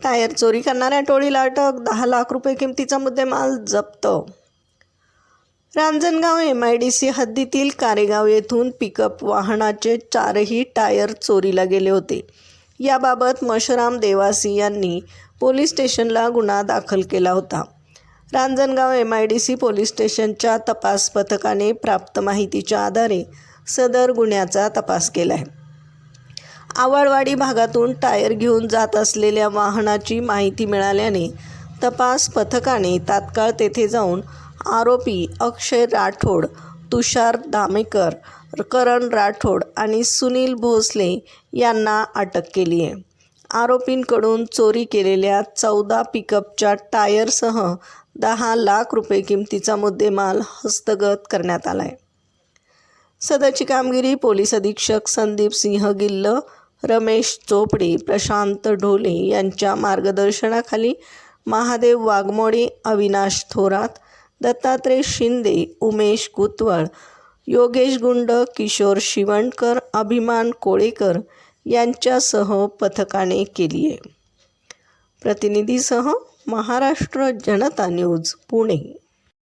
Tyre चोरी करणाऱ्या टोळीला अटक, 10 लाख रुपये किमतीचा मुद्देमाल जप्त. रांजणगाव MIDC हद्दीतील कारेगाव येथून पिकअप वाहनाचे 4ही टायर चोरीला गेले होते. याबाबत मशराम देवासी यांनी पोलीस स्टेशनला गुन्हा दाखल केला होता. रांजणगाव MIDC पोलीस स्टेशनच्या तपास पथकाने प्राप्त माहितीच्या आधारे सदर गुन्ह्याचा तपास केला आहे. आवळवाडी भागातून टायर घेऊन जात असलेल्या वाहनाची माहिती मिळाल्याने तपास पथकाने तात्काळ तेथे जाऊन आरोपी अक्षय राठोड, तुषार दामेकर, करण राठोड आणि सुनील भोसले यांना अटक केली आहे. आरोपींकडून चोरी केलेल्या 14 पिकअपच्या टायरसह 10 लाख रुपये किमतीचा मुद्देमाल हस्तगत करण्यात आला आहे. सदरची कामगिरी पोलीस अधीक्षक संदीप सिंह गिल्ल, रमेश चोपडे, प्रशांत ढोले यांच्या मार्गदर्शनाखाली महादेव वाघमोडे, अविनाश थोरात, दत्तात्रय शिंदे, उमेश कुतवळ, योगेश गुंड, किशोर शिवणकर, अभिमान कोळेकर यांच्यासह पथकाने केली आहे. प्रतिनिधीसह महाराष्ट्र जनता न्यूज, पुणे.